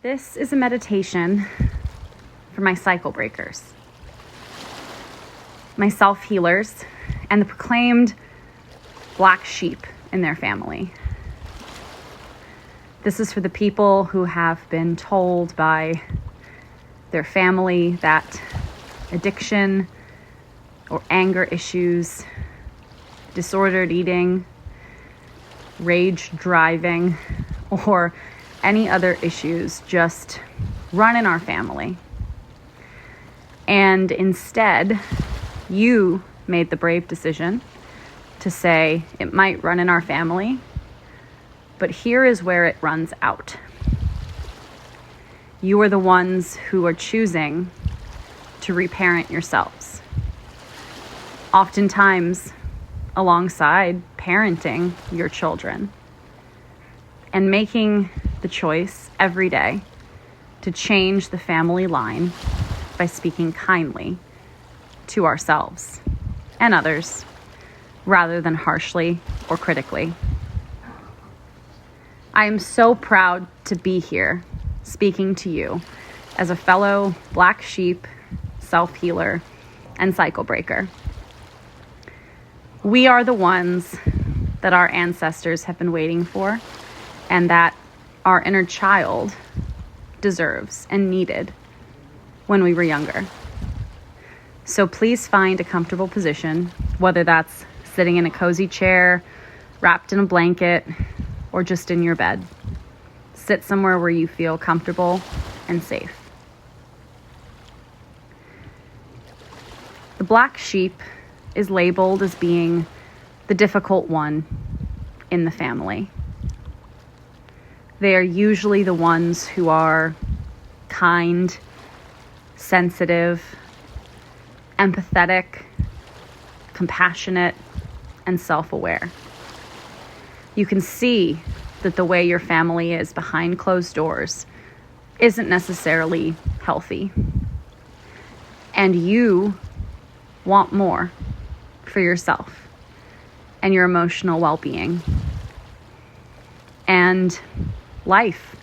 This is a meditation for my cycle breakers, my self-healers, and the proclaimed black sheep in their family. This is for the people who have been told by their family that addiction or anger issues, disordered eating, rage driving, or any other issues just run in our family. And instead, you made the brave decision to say it might run in our family, but here is where it runs out. You are the ones who are choosing to reparent yourselves. Oftentimes, alongside parenting your children and making the choice every day to change the family line by speaking kindly to ourselves and others rather than harshly or critically. I am so proud to be here speaking to you as a fellow black sheep, self-healer, and cycle breaker. We are the ones that our ancestors have been waiting for and that our inner child deserves and needed when we were younger. So please find a comfortable position, whether that's sitting in a cozy chair, wrapped in a blanket, or just in your bed. Sit somewhere where you feel comfortable and safe. The black sheep is labeled as being the difficult one in the family. They are usually the ones who are kind, sensitive, empathetic, compassionate, and self-aware. You can see that the way your family is behind closed doors isn't necessarily healthy. And you want more for yourself and your emotional well-being and life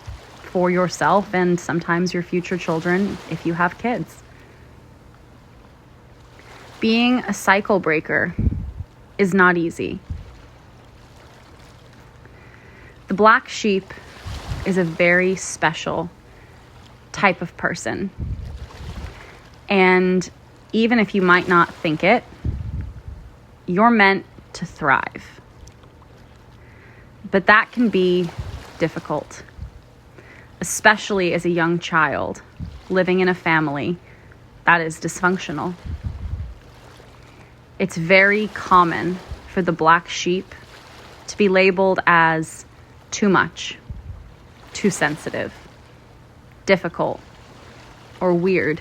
for yourself and sometimes your future children if you have kids. Being a cycle breaker is not easy. The black sheep is a very special type of person. And even if you might not think it, you're meant to thrive. But that can be difficult, especially as a young child living in a family that is dysfunctional. It's very common for the black sheep to be labeled as too much, too sensitive, difficult, or weird.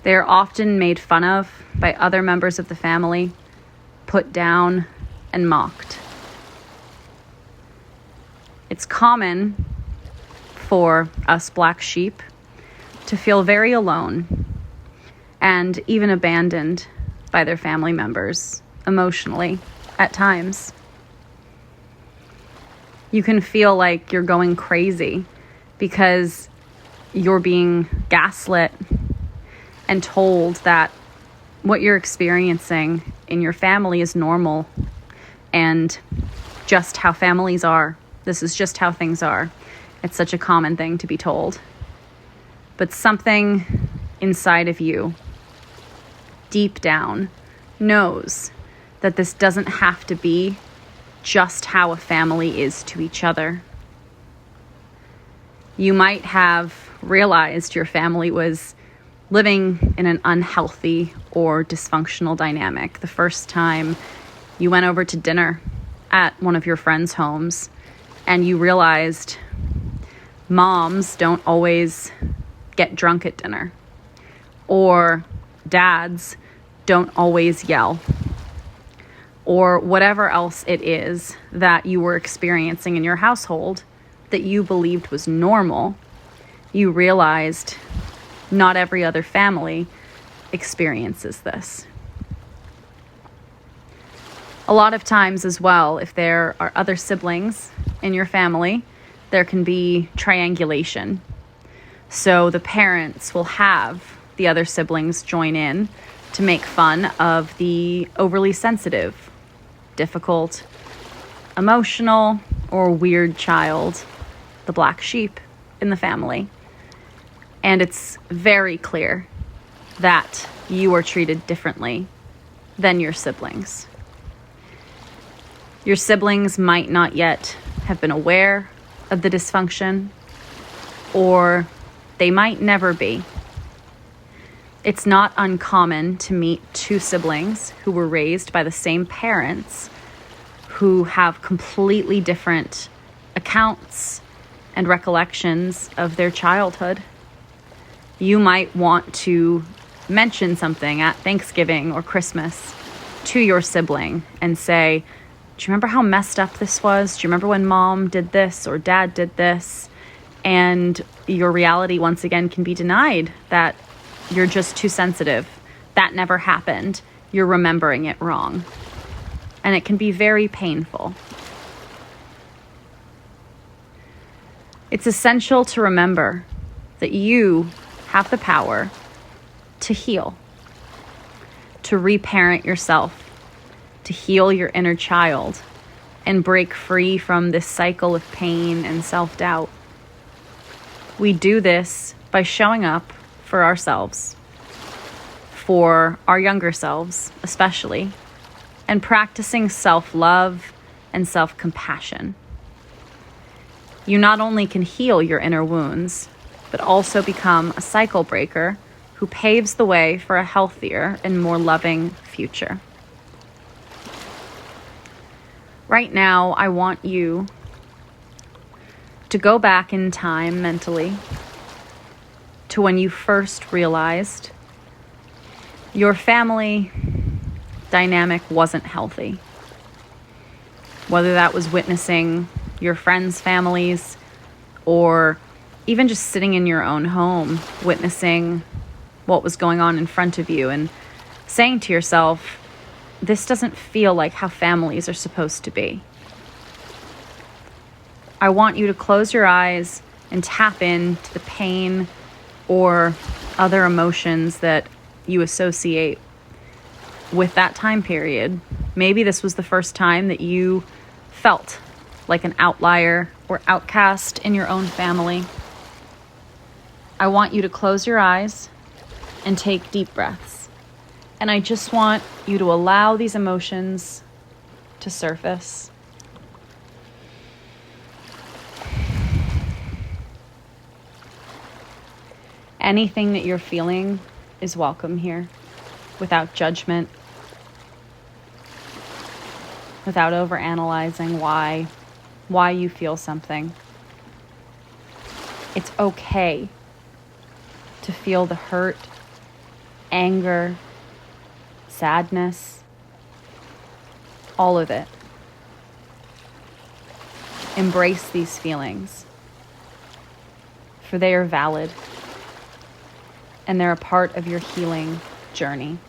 They are often made fun of by other members of the family, put down, and mocked. It's common for us black sheep to feel very alone and even abandoned by their family members emotionally at times. You can feel like you're going crazy because you're being gaslit and told that what you're experiencing in your family is normal and just how families are. This is just how things are. It's such a common thing to be told. But something inside of you, deep down, knows that this doesn't have to be just how a family is to each other. You might have realized your family was living in an unhealthy or dysfunctional dynamic the first time you went over to dinner at one of your friends' homes and you realized moms don't always get drunk at dinner, or dads don't always yell, or whatever else it is that you were experiencing in your household that you believed was normal. You realized not every other family experiences this. A lot of times as well, if there are other siblings in your family there can be triangulation. So the parents will have the other siblings join in to make fun of the overly sensitive, difficult, emotional, or weird child, the black sheep in the family. And it's very clear that you are treated differently than your siblings. Your siblings might not yet have been aware of the dysfunction, or they might never be. It's not uncommon to meet two siblings who were raised by the same parents who have completely different accounts and recollections of their childhood. You might want to mention something at Thanksgiving or Christmas to your sibling and say, do you remember how messed up this was? Do you remember when mom did this or dad did this? And your reality once again can be denied, that you're just too sensitive. That never happened. You're remembering it wrong. And it can be very painful. It's essential to remember that you have the power to heal, to reparent yourself, to heal your inner child, and break free from this cycle of pain and self-doubt. We do this by showing up for ourselves, for our younger selves especially, and practicing self-love and self-compassion. You not only can heal your inner wounds, but also become a cycle breaker who paves the way for a healthier and more loving future. Right now, I want you to go back in time mentally to when you first realized your family dynamic wasn't healthy. Whether that was witnessing your friends' families or even just sitting in your own home, witnessing what was going on in front of you and saying to yourself, this doesn't feel like how families are supposed to be. I want you to close your eyes and tap into the pain or other emotions that you associate with that time period. Maybe this was the first time that you felt like an outlier or outcast in your own family. I want you to close your eyes and take deep breaths. And I just want you to allow these emotions to surface. Anything that you're feeling is welcome here, without judgment, without overanalyzing why you feel something. It's okay to feel the hurt, anger, sadness, all of it. Embrace these feelings, for they are valid and they're a part of your healing journey.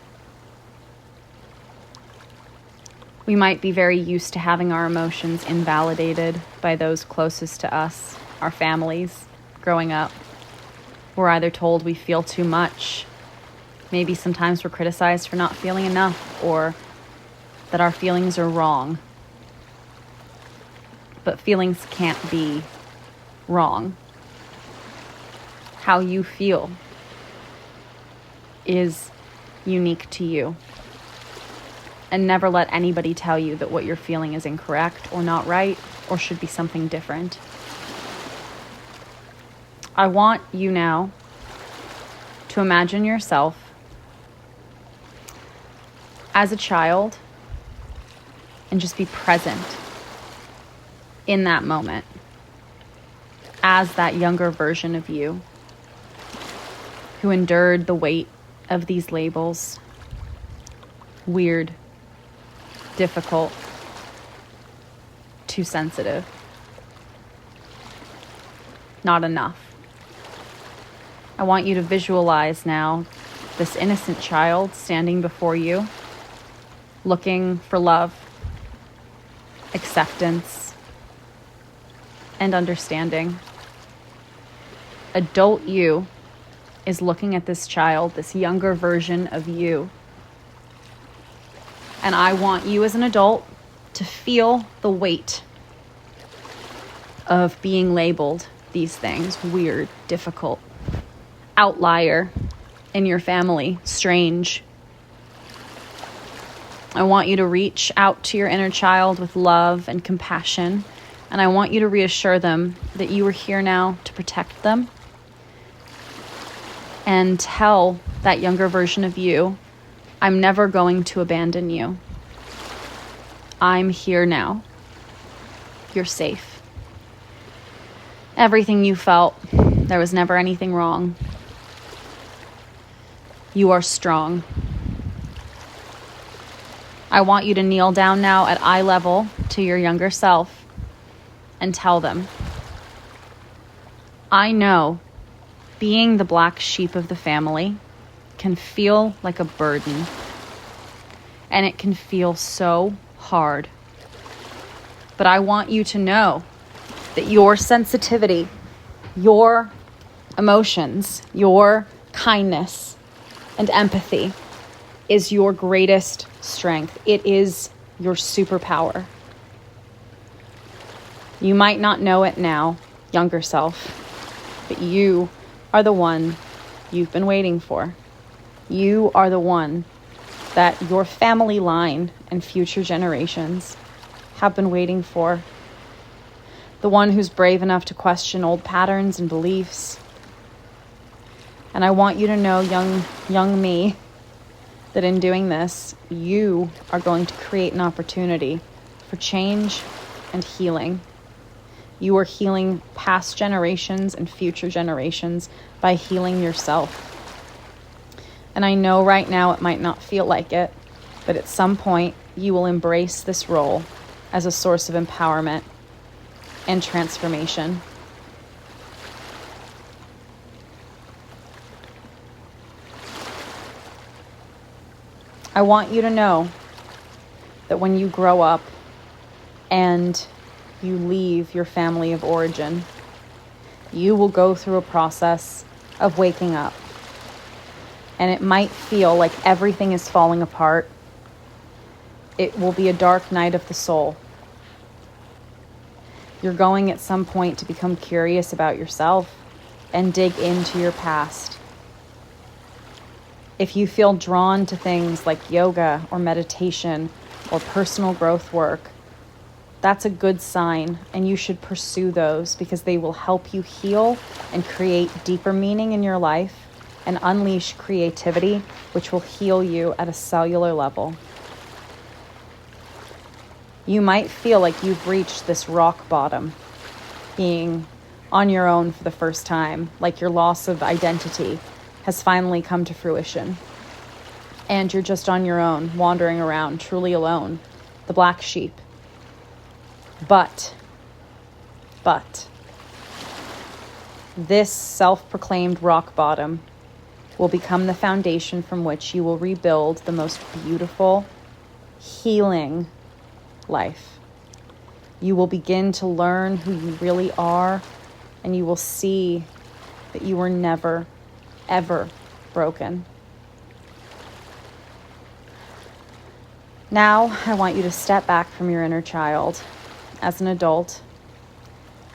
We might be very used to having our emotions invalidated by those closest to us, our families, growing up. We're either told we feel too much, maybe sometimes we're criticized for not feeling enough, or that our feelings are wrong. But feelings can't be wrong. How you feel is unique to you. And never let anybody tell you that what you're feeling is incorrect or not right or should be something different. I want you now to imagine yourself as a child and just be present in that moment as that younger version of you who endured the weight of these labels. Weird, difficult, too sensitive, not enough. I want you to visualize now this innocent child standing before you, looking for love, acceptance, and understanding. Adult you is looking at this child, this younger version of you. And I want you as an adult to feel the weight of being labeled these things: weird, difficult, outlier in your family, strange. I want you to reach out to your inner child with love and compassion, and I want you to reassure them that you are here now to protect them, and tell that younger version of you, I'm never going to abandon you. I'm here now. You're safe. Everything you felt, there was never anything wrong. You are strong. I want you to kneel down now at eye level to your younger self and tell them, I know being the black sheep of the family can feel like a burden, and it can feel so hard. But I want you to know that your sensitivity, your emotions, your kindness and empathy is your greatest strength. It is your superpower. You might not know it now, younger self, but you are the one you've been waiting for. You are the one that your family line and future generations have been waiting for. The one who's brave enough to question old patterns and beliefs. And I want you to know, young me, that in doing this, you are going to create an opportunity for change and healing. You are healing past generations and future generations by healing yourself. And I know right now it might not feel like it, but at some point you will embrace this role as a source of empowerment and transformation. I want you to know that when you grow up and you leave your family of origin, you will go through a process of waking up. And it might feel like everything is falling apart. It will be a dark night of the soul. You're going at some point to become curious about yourself and dig into your past. If you feel drawn to things like yoga or meditation or personal growth work, that's a good sign, and you should pursue those because they will help you heal and create deeper meaning in your life and unleash creativity, which will heal you at a cellular level. You might feel like you've reached this rock bottom, being on your own for the first time, like your loss of identity has finally come to fruition. And you're just on your own, wandering around, truly alone, the black sheep. But, this self-proclaimed rock bottom will become the foundation from which you will rebuild the most beautiful, healing life. You will begin to learn who you really are, and you will see that you were never, ever broken. Now, I want you to step back from your inner child as an adult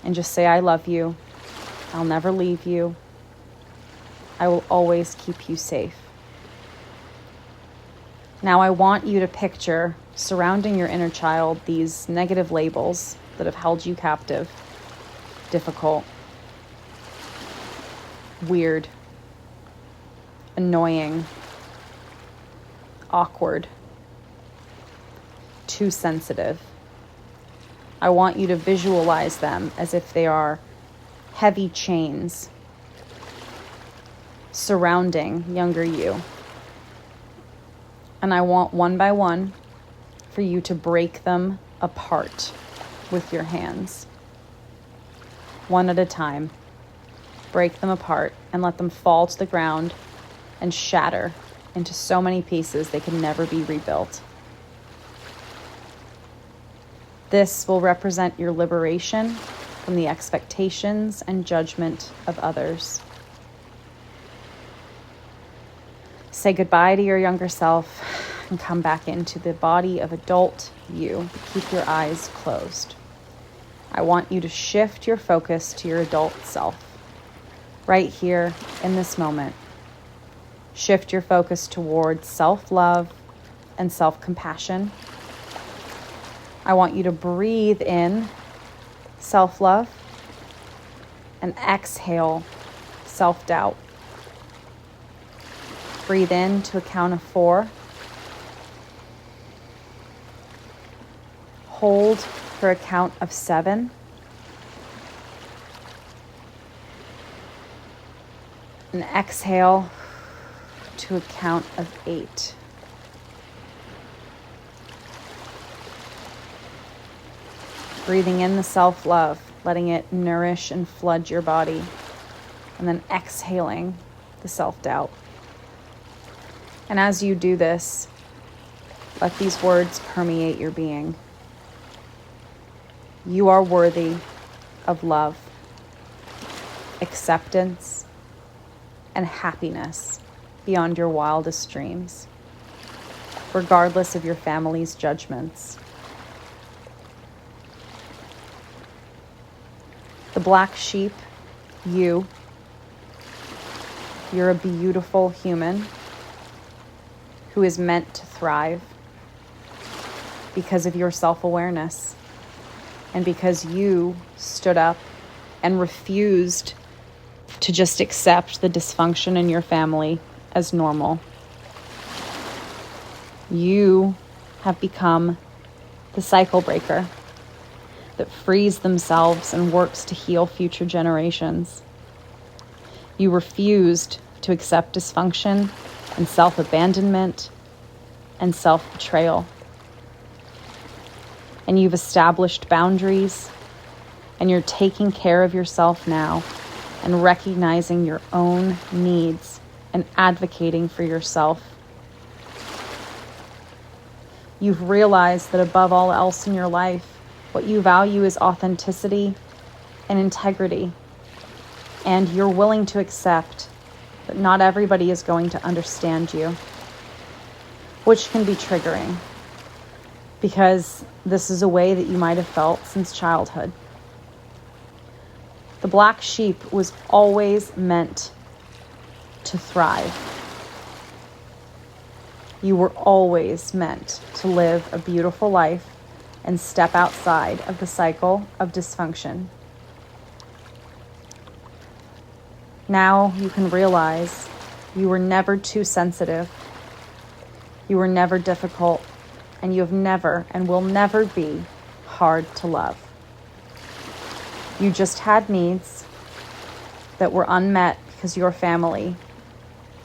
and just say, I love you. I'll never leave you. I will always keep you safe. Now, I want you to picture surrounding your inner child these negative labels that have held you captive: difficult, weird, annoying, awkward, too sensitive. I want you to visualize them as if they are heavy chains surrounding younger you. And I want one by one for you to break them apart with your hands. One at a time. Break them apart and let them fall to the ground and shatter into so many pieces they can never be rebuilt. This will represent your liberation from the expectations and judgment of others. Say goodbye to your younger self and come back into the body of adult you. Keep your eyes closed. I want you to shift your focus to your adult self, right here in this moment. Shift your focus towards self-love and self-compassion. I want you to breathe in self-love and exhale self-doubt. Breathe in to a count of 4. Hold for a count of 7. And exhale to a count of 8. Breathing in the self-love, letting it nourish and flood your body. And then exhaling the self-doubt. And as you do this, let these words permeate your being. You are worthy of love, acceptance, and happiness beyond your wildest dreams, regardless of your family's judgments. The black sheep, you're a beautiful human who is meant to thrive because of your self-awareness and because you stood up and refused to just accept the dysfunction in your family as normal. You have become the cycle breaker that frees themselves and works to heal future generations. You refused to accept dysfunction and self-abandonment and self-betrayal. And you've established boundaries, and you're taking care of yourself now and recognizing your own needs and advocating for yourself. You've realized that above all else in your life, what you value is authenticity and integrity, and you're willing to accept that not everybody is going to understand you, which can be triggering because this is a way that you might have felt since childhood. The black sheep was always meant to thrive. You were always meant to live a beautiful life and step outside of the cycle of dysfunction. Now you can realize you were never too sensitive. You were never difficult, and you have never and will never be hard to love. You just had needs that were unmet because your family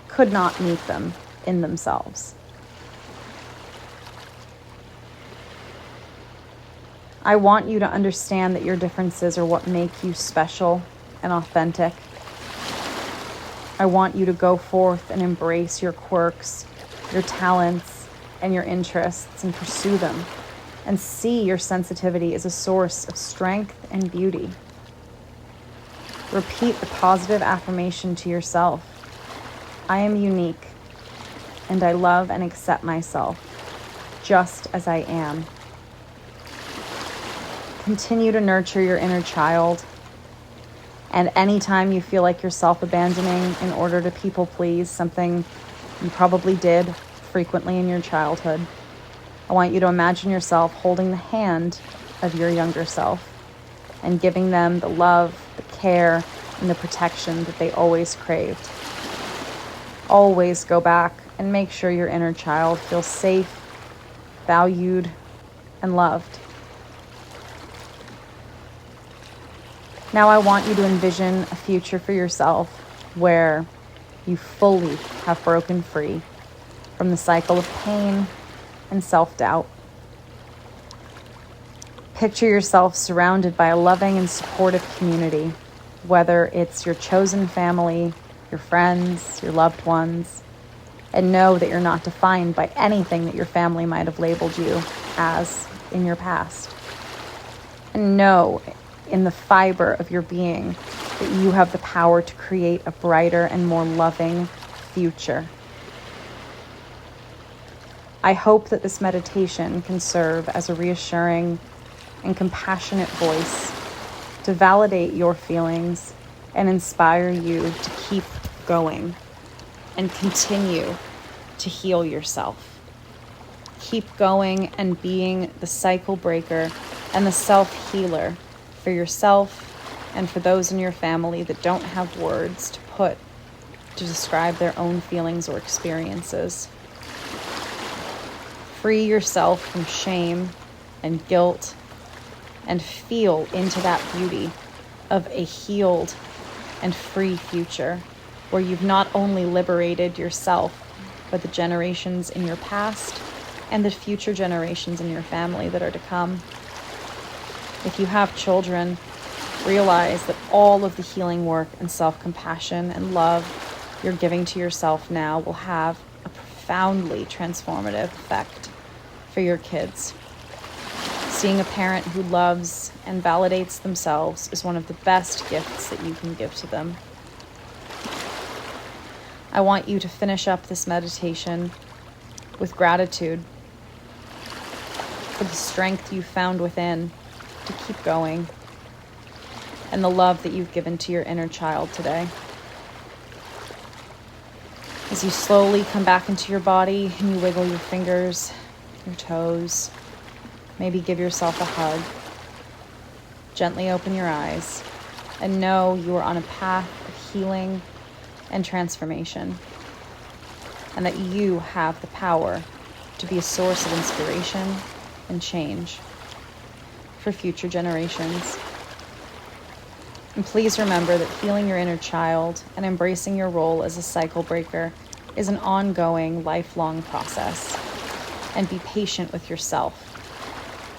could not meet them in themselves. I want you to understand that your differences are what make you special and authentic. I want you to go forth and embrace your quirks, your talents, and your interests and pursue them, and see your sensitivity as a source of strength and beauty. Repeat the positive affirmation to yourself. I am unique, and I love and accept myself just as I am. Continue to nurture your inner child, and anytime you feel like you're self-abandoning in order to people please, something you probably did frequently in your childhood, I want you to imagine yourself holding the hand of your younger self and giving them the love, the care, and the protection that they always craved. Always go back and make sure your inner child feels safe, valued, and loved. Now I want you to envision a future for yourself where you fully have broken free from the cycle of pain and self-doubt. Picture yourself surrounded by a loving and supportive community, whether it's your chosen family, your friends, your loved ones, and know that you're not defined by anything that your family might have labeled you as in your past. And know in the fiber of your being that you have the power to create a brighter and more loving future. I hope that this meditation can serve as a reassuring and compassionate voice to validate your feelings and inspire you to keep going and continue to heal yourself. Keep going and being the cycle breaker and the self-healer for yourself and for those in your family that don't have words to put to describe their own feelings or experiences. Free yourself from shame and guilt and feel into that beauty of a healed and free future where you've not only liberated yourself, but the generations in your past and the future generations in your family that are to come. If you have children, realize that all of the healing work and self-compassion and love you're giving to yourself now will have a profoundly transformative effect for your kids. Seeing a parent who loves and validates themselves is one of the best gifts that you can give to them. I want you to finish up this meditation with gratitude for the strength you found within to keep going and the love that you've given to your inner child today. As you slowly come back into your body and you wiggle your fingers, your toes, maybe give yourself a hug, gently open your eyes, and know you are on a path of healing and transformation, and that you have the power to be a source of inspiration and change for future generations. And please remember that healing your inner child and embracing your role as a cycle breaker is an ongoing, lifelong process. And be patient with yourself.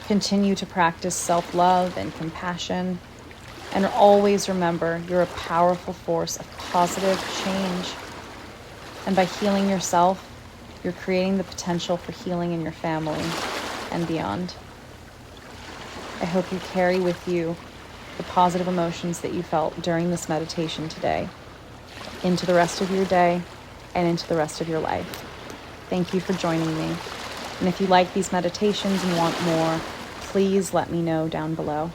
Continue to practice self-love and compassion, and always remember you're a powerful force of positive change. And by healing yourself, you're creating the potential for healing in your family and beyond. I hope you carry with you the positive emotions that you felt during this meditation today into the rest of your day and into the rest of your life. Thank you for joining me. And if you like these meditations and want more, please let me know down below.